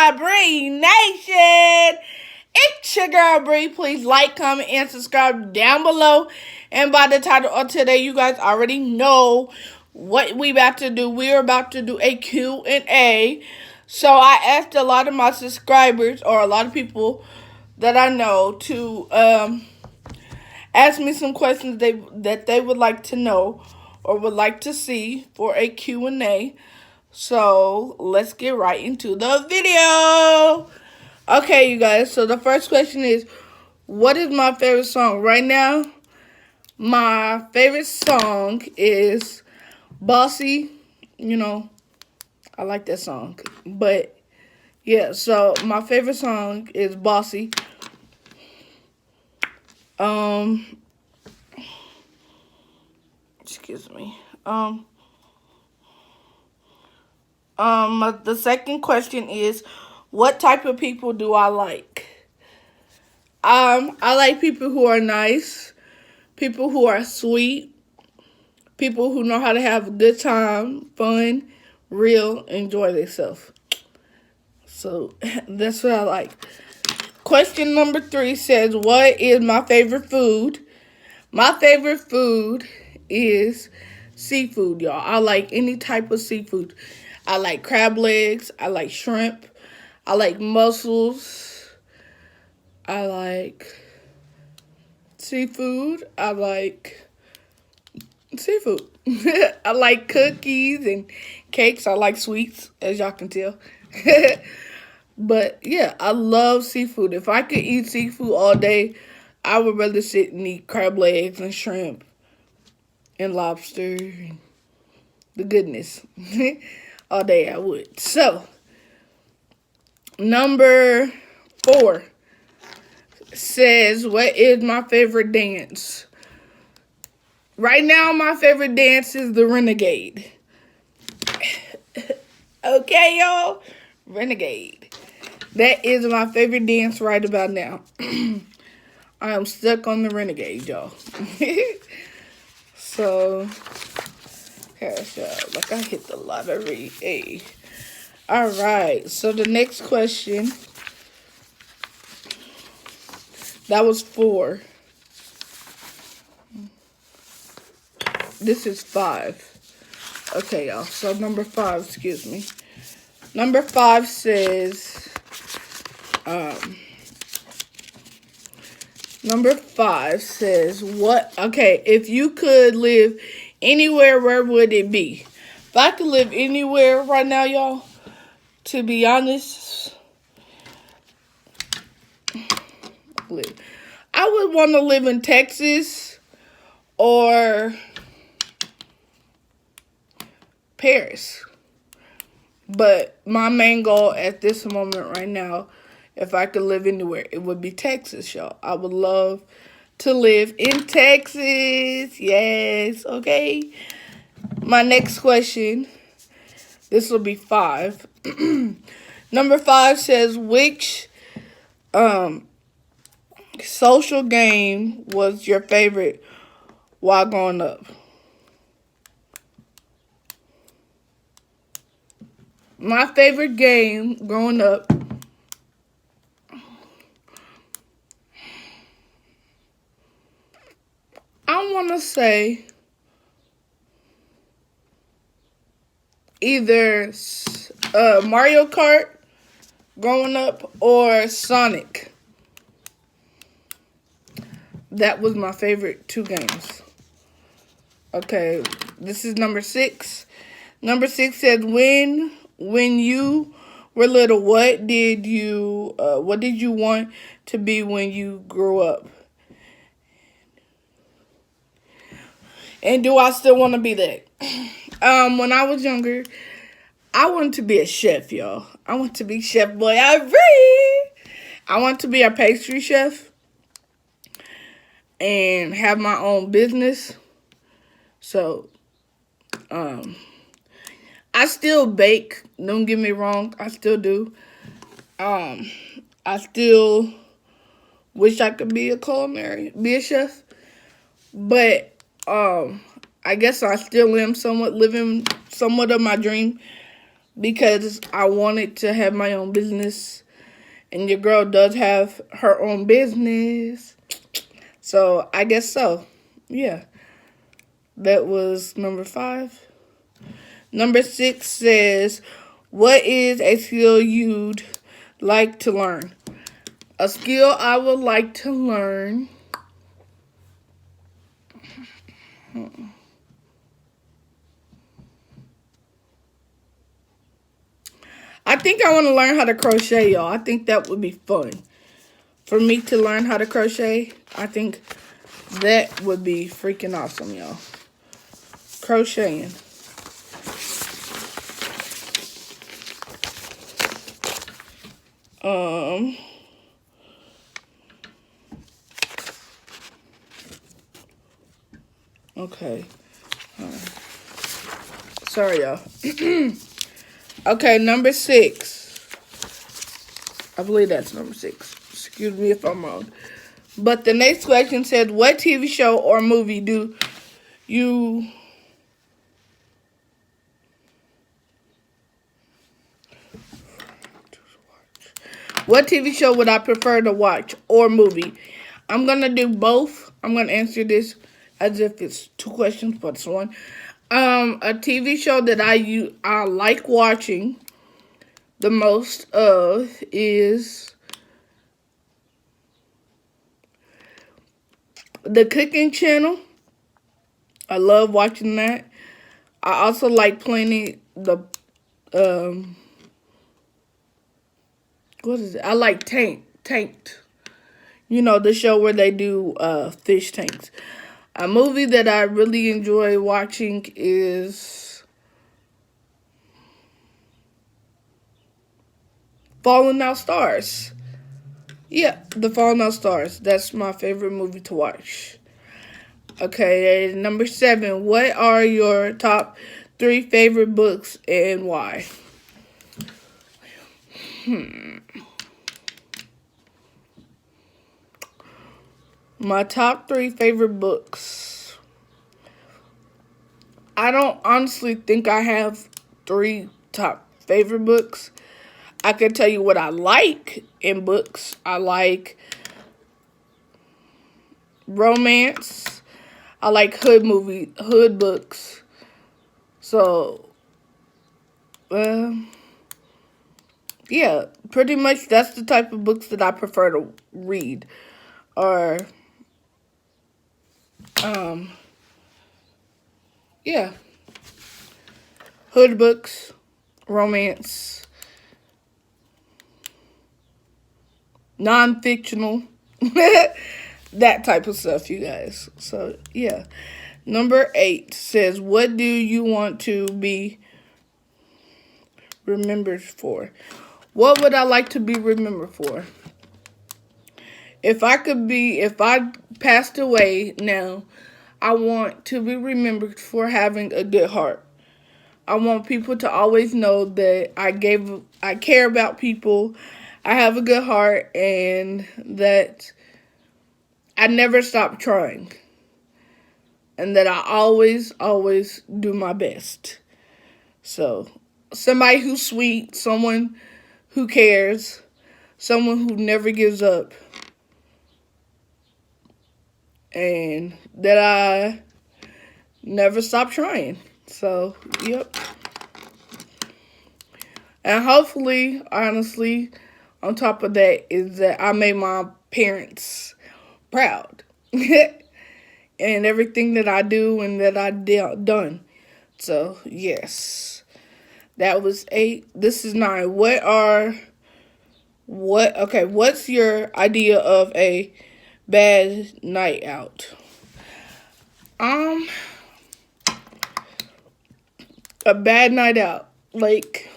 my Bree Nation? It's your girl Bree. Please like, comment, and subscribe down below. And by the title of today, you guys already know what we about to do. We are about to do a Q&A. So I asked a lot of my subscribers, or a lot of people that I know, to ask me some questions that they would like to know or would like to see for a Q&A. So let's get right into the video. Okay, you guys, so the first question is, what is my favorite song? Right now, my favorite song is Bossy. You know, I like that song. But, yeah, so my favorite song is Bossy. Excuse me. The second question is, what type of people do I like? I like people who are nice, people who are sweet, people who know how to have a good time, fun, real, enjoy themselves. So that's what I like. Question number 3 says, what is my favorite food? My favorite food is seafood, y'all. I like any type of seafood. I like crab legs. I like shrimp. I like mussels. I like seafood. I like seafood. I like cookies and cakes. I like sweets, as y'all can tell. But, yeah, I love seafood. If I could eat seafood all day, I would rather sit and eat crab legs and shrimp and lobster and the goodness. All day I would. So, number 4 says, what is my favorite dance? Right now, my favorite dance is the Renegade. Okay, y'all? Renegade. That is my favorite dance right about now. I am stuck on the Renegade, y'all. So, gosh, y'all, like I hit the lottery. Hey. All right, so the next question. That was 4. This is 5. Okay, y'all. So number 5, excuse me. Number 5 says, what? Okay, if you could live anywhere, where would it be? If I could live anywhere right now, y'all, to be honest, I would want to live in Texas or Paris. But my main goal at this moment right now, if I could live anywhere, it would be Texas, y'all. I would love to live in Texas. Yes, okay. My next question, this will be 5. Number 5 says, which social game was your favorite while growing up? My favorite game growing up, I want to say either Mario Kart growing up or Sonic. That was my favorite 2 games. Okay, this is number 6. Number 6 said, when you were little, what did you want to be when you grew up? And do I still want to be that? When I was younger, I wanted to be a chef, y'all. I want to be Chef Boy. I want to be a pastry chef and have my own business. So, I still bake. Don't get me wrong. I still do. I still wish I could be be a chef. But, I guess I still am living somewhat of my dream because I wanted to have my own business, and your girl does have her own business. So I guess so. Yeah, that was number 5. Number 6 says, what is a skill you'd like to learn? A skill I would like to learn. I think I want to learn how to crochet, y'all. I think that would be fun. For me to learn how to crochet, I think that would be freaking awesome, y'all. Crocheting. Okay. Sorry, y'all. Okay, number 6. I believe that's number 6. Excuse me if I'm wrong. But the next question says, what TV show or movie do you What TV show would I prefer to watch or movie? I'm going to do both. I'm going to answer this as if it's 2 questions, but it's 1. A TV show that I like watching the most of is The Cooking Channel. I love watching that. I also like playing what is it? I like Tanked. You know, the show where they do fish tanks. A movie that I really enjoy watching is Falling Out Stars. Yeah, The Falling Out Stars. That's my favorite movie to watch. Okay, number 7. What are your top 3 favorite books and why? My top 3 favorite books. I don't honestly think I have 3 top favorite books. I can tell you what I like in books. I like romance. I like hood books. So, yeah, pretty much that's the type of books that I prefer to read. Or, yeah, hood books, romance, non-fictional, that type of stuff, you guys. So, yeah. Number 8 says, what do you want to be remembered for? What would I like to be remembered for? If I passed away now, I want to be remembered for having a good heart. I want people to always know that I care about people, I have a good heart, and that I never stop trying. And that I always do my best. So, somebody who's sweet, someone who cares, someone who never gives up, and that I never stop trying. So, yep. And hopefully, honestly, on top of that is that I made my parents proud. And everything that I do and that I done. So, yes. That was 8. This is 9. What's your idea of a bad night out? A bad night out. Like,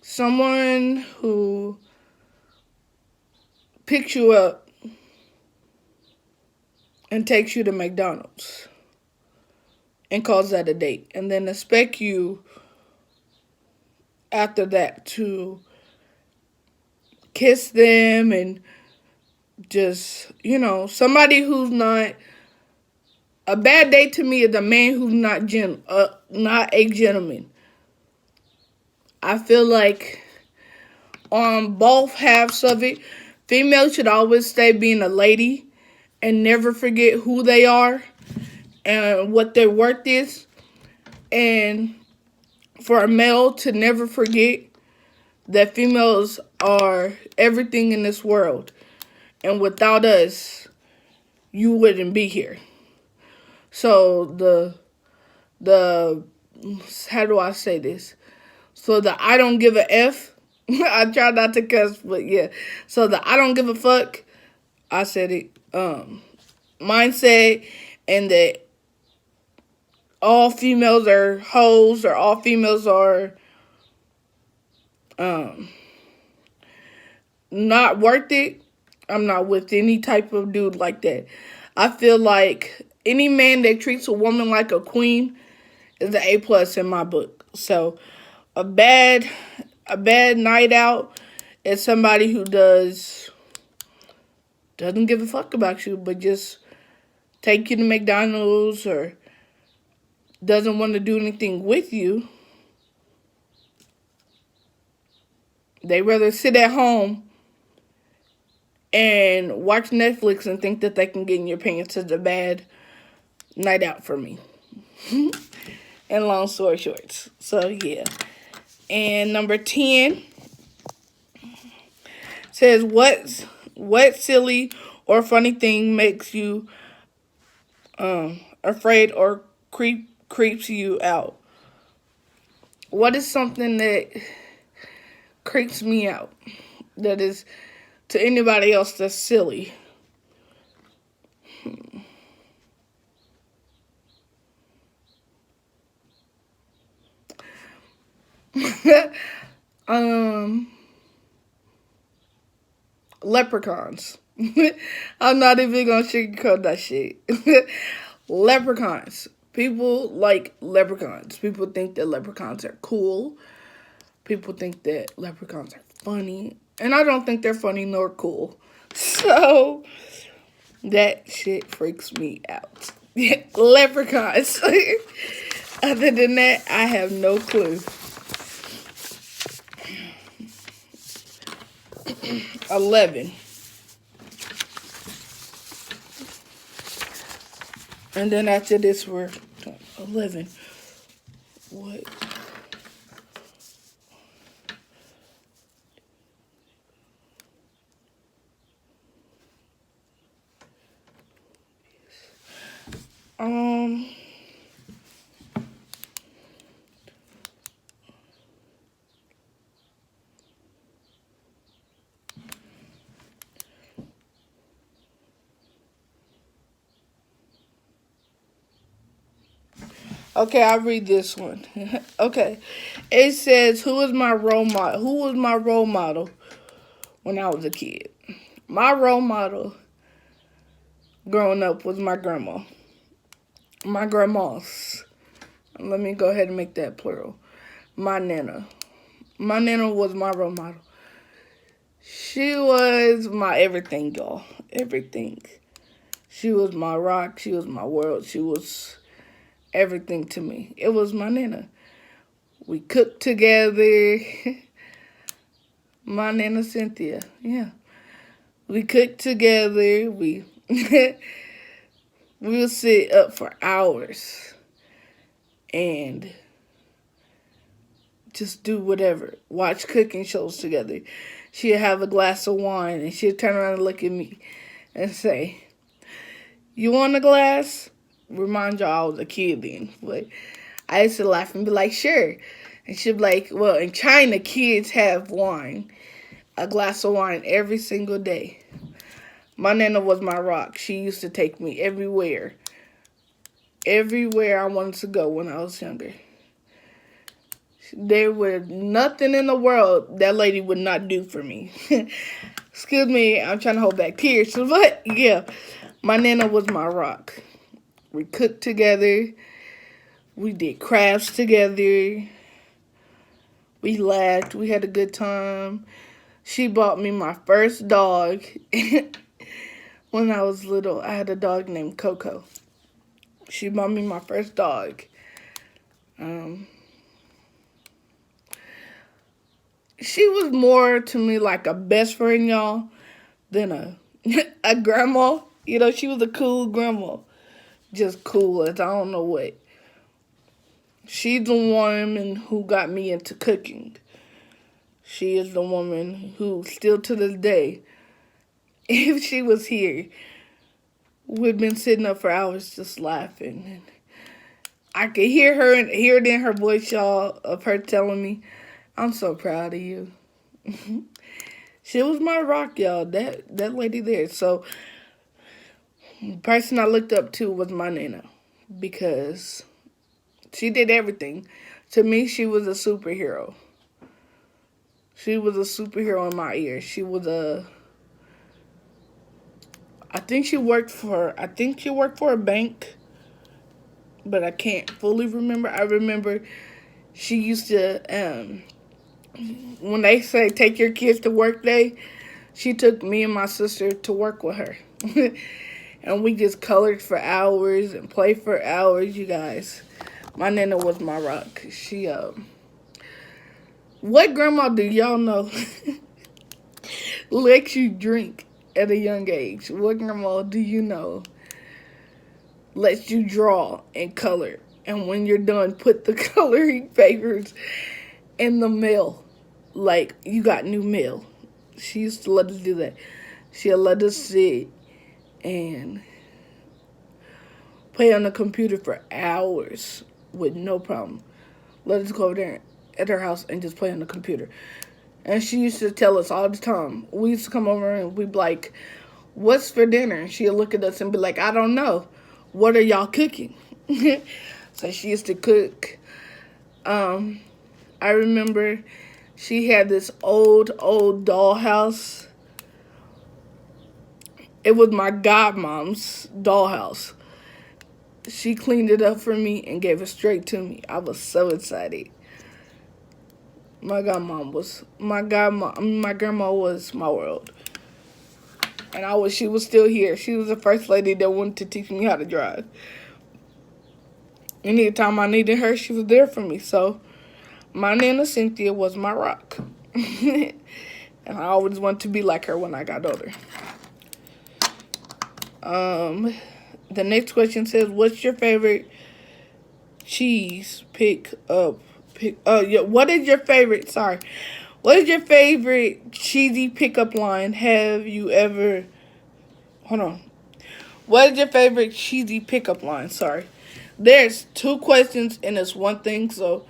someone who picks you up and takes you to McDonald's and calls that a date, and then expect you after that to kiss them and just, somebody who's not A bad date to me is a man who's not a gentleman. I feel like on both halves of it, females should always stay being a lady and never forget who they are and what their worth is. And for a male to never forget that females are everything in this world. And without us, you wouldn't be here. So the how do I say this? So the I don't give a F. I try not to cuss, but yeah. So the I don't give a fuck. I said it. Mindset, and that all females are hoes or all females are not worth it. I'm not with any type of dude like that. I feel like any man that treats a woman like a queen is an A+ in my book. So a bad night out is somebody who doesn't give a fuck about you, but just take you to McDonald's or doesn't want to do anything with you. They rather sit at home and watch Netflix and think that they can get in your pants. Is a bad night out for me. And long story short. So, yeah. And number 10 says, what silly or funny thing makes you afraid or creeps you out? What is something that creeps me out that is to anybody else that's silly? Leprechauns. I'm not even gonna sugarcoat that shit. Leprechauns. People like leprechauns. People think that leprechauns are cool. People think that leprechauns are funny. And I don't think they're funny nor cool. So, that shit freaks me out. Leprechauns. Other than that, I have no clue. 11. And then after this, we're 11. What? Okay, I'll read this one. Okay. It says, who was my role model? Who was my role model when I was a kid? My role model growing up was my grandma. My grandmas. Let me go ahead and make that plural. My nana. My nana was my role model. She was my everything, y'all. Everything. She was my rock. She was my world. She was everything to me. It was my nana. We cooked together. My nana Cynthia. Yeah. We cooked together. We would sit up for hours and just do whatever. Watch cooking shows together. She'd have a glass of wine and she'd turn around and look at me and say, "You want a glass?" Remind y'all I was a kid then. But I used to laugh and be like, "Sure." And she'd be like, "Well, in China, kids have wine. A glass of wine every single day." My nana was my rock. She used to take me everywhere. Everywhere I wanted to go when I was younger. There was nothing in the world that lady would not do for me. Excuse me, I'm trying to hold back tears. But, yeah, my nana was my rock. We cooked together. We did crafts together. We laughed. We had a good time. She bought me my first dog. When I was little, I had a dog named Coco. She bought me my first dog. She was more to me like a best friend, y'all, than a grandma. You know, she was a cool grandma. Just cool as I don't know what. She's the woman who got me into cooking. She is the woman who, still to this day, if she was here, we've been sitting up for hours just laughing. And I could hear her and hear it in her voice, y'all, of her telling me, "I'm so proud of you." She was my rock, y'all. That lady there. So, the person I looked up to was my Nana, because she did everything. To me, she was a superhero. She was a superhero in my ear. She was I think she worked for a bank, but I can't fully remember. I remember she used to, when they say take your kids to work day, she took me and my sister to work with her. And we just colored for hours and played for hours, you guys. My Nana was my rock. She, what grandma do y'all know lets you drink at a young age? What grandma do you know lets you draw and color? And when you're done, put the coloring papers in the mail. Like, you got new mail. She used to let us do that. She'll let us sit and play on the computer for hours with no problem. Let us go over there at her house and just play on the computer. And she used to tell us all the time. We used to come over and we'd be like, "What's for dinner?" And she'd look at us and be like, "I don't know. What are y'all cooking?" So she used to cook. I remember she had this old dollhouse. It was my godmom's dollhouse. She cleaned it up for me and gave it straight to me. I was so excited. My grandma was my world. And I wish she was still here. She was the first lady that wanted to teach me how to drive. Anytime I needed her, she was there for me. So my Nana Cynthia was my rock. And I always wanted to be like her when I got older. The next question says, "What's your favorite cheese what is your favorite, what is your favorite cheesy pickup line? What is your favorite cheesy pickup line? There's two questions and it's one thing, so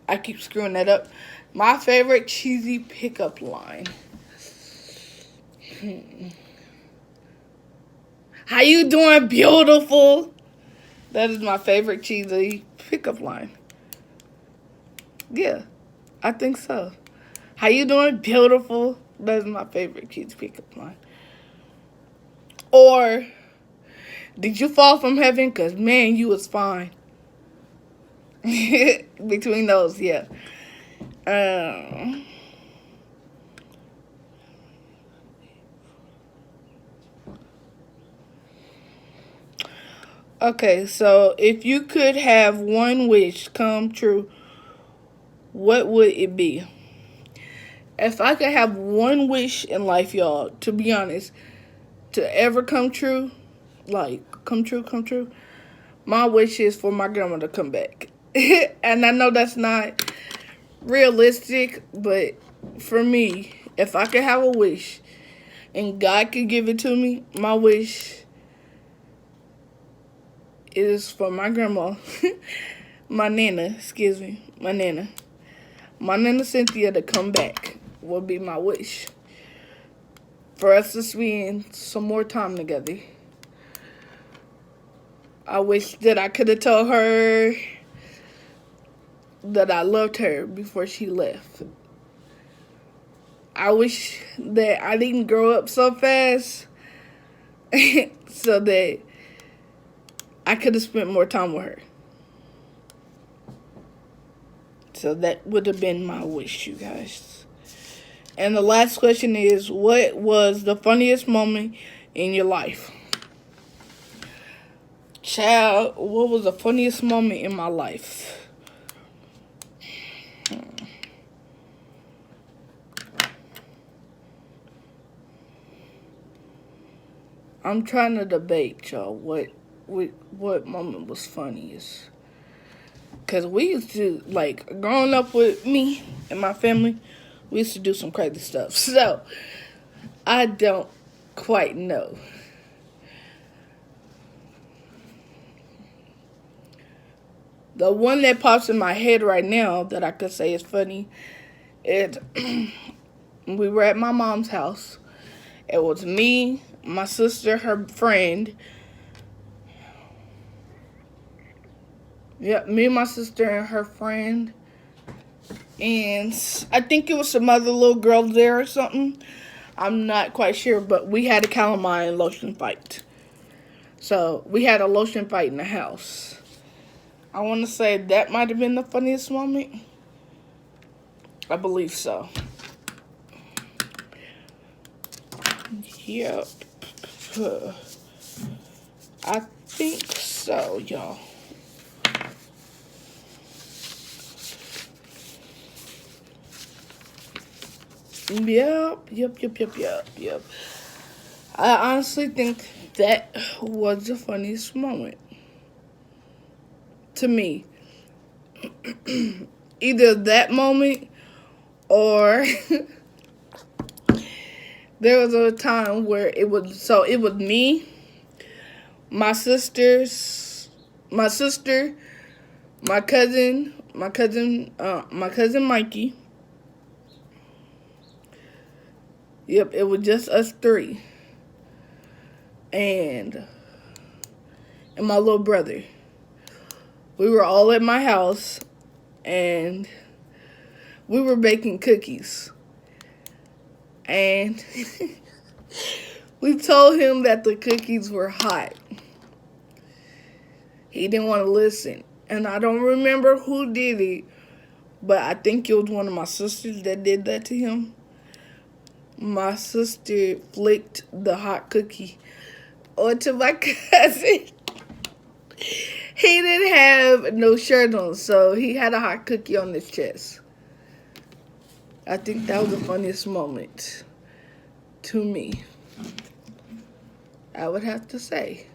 I keep screwing that up. My favorite cheesy pickup line. How you doing, beautiful? That is my favorite cheesy pickup line. Yeah, I think so. How you doing, beautiful? That is my favorite cheesy pickup line. Or, did you fall from heaven? Because, man, you was fine. Between those, yeah. Okay, so if you could have one wish come true, what would it be? If I could have one wish in life, y'all, to be honest, to ever come true, like, come true, my wish is for my grandma to come back. And I know that's not realistic, but for me, if I could have a wish and God could give it to me, my wish is for my grandma, my Nana Cynthia to come back would be my wish. For us to spend some more time together. I wish that I could have told her that I loved her before she left. I wish that I didn't grow up so fast so that I could have spent more time with her. So that would have been my wish, you guys. And the last question is, what was the funniest moment in your life? Child, what was the funniest moment in my life? I'm trying to debate, y'all, what moment was funniest. Because we used to, like, growing up with me and my family, we used to do some crazy stuff. So, I don't quite know. The one that pops in my head right now that I could say is funny is we were at my mom's house. It was me, my sister, her friend. Yep, me, my sister, and her friend. And I think it was some other little girls there or something. I'm not quite sure, but we had a calamine lotion fight. So, we had a lotion fight in the house. I want to say that might have been the funniest moment. I believe so. Yep. I think so, y'all. Yep. I honestly think that was the funniest moment. To me. Either that moment or there was a time where it was me, my sister, my cousin Mikey. Yep, it was just us three. And my little brother. We were all at my house and we were baking cookies. And we told him that the cookies were hot. He didn't want to listen. And I don't remember who did it, but I think it was one of my sisters that did that to him. My sister flicked the hot cookie onto my cousin. He didn't have no shirt on, so he had a hot cookie on his chest. I think that was the funniest moment to me. I would have to say.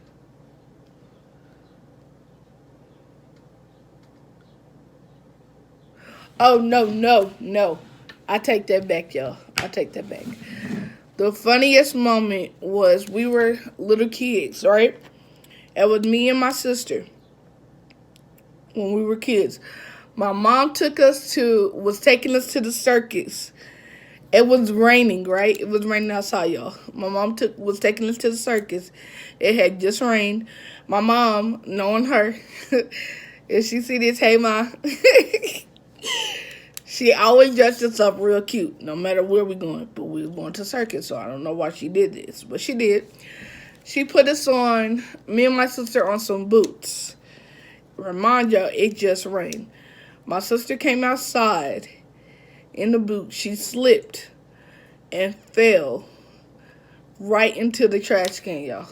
Oh, no. I take that back, y'all. I take that back. The funniest moment was we were little kids, right? It was me and my sister when we were kids. My mom was taking us to the circus. It was raining, right? It was raining outside, y'all. My mom was taking us to the circus. It had just rained. My mom, knowing her, if she see this, hey, Ma, she always dressed us up real cute, no matter where we're going. But we were going to circus, so I don't know why she did this. But she did. She put us on, me and my sister, on some boots. Remind y'all, it just rained. My sister came outside in the boot. She slipped and fell right into the trash can, y'all.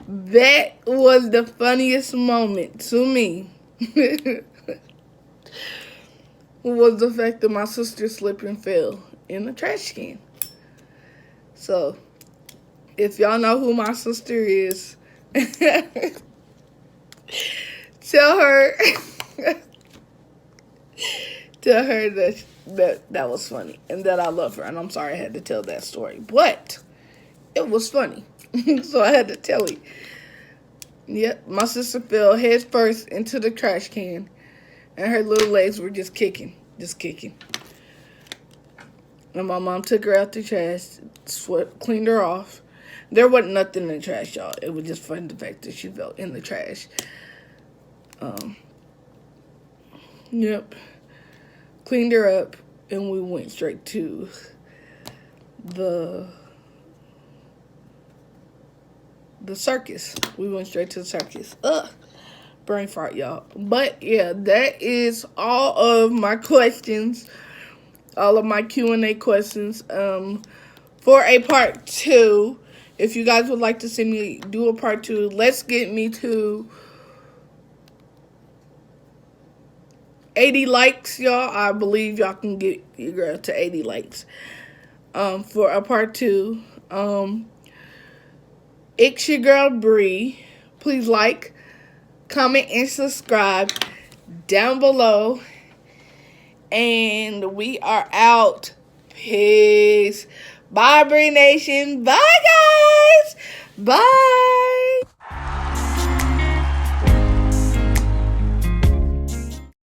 That was the funniest moment to me. Was the fact that my sister slipped and fell in the trash can. So, if y'all know who my sister is, tell her that was funny and that I love her. And I'm sorry I had to tell that story, but it was funny, so I had to tell it. Yep, my sister fell head first into the trash can, and her little legs were just kicking. And my mom took her out the trash, cleaned her off. There wasn't nothing in the trash, y'all. It was just funny the fact that she fell in the trash. Yep. Cleaned her up, and we went straight to the circus. We went straight to the circus. Brain fart, y'all. But yeah, that is all of my questions. All of my Q&A questions. For a part 2, if you guys would like to see me do a part 2, let's get me to 80 likes, y'all. I believe y'all can get your girl to 80 likes for a part 2. It's your girl Bree. Please like, comment, and subscribe down below. And we are out. Peace. Bye, Bree Nation. Bye, guys. Bye.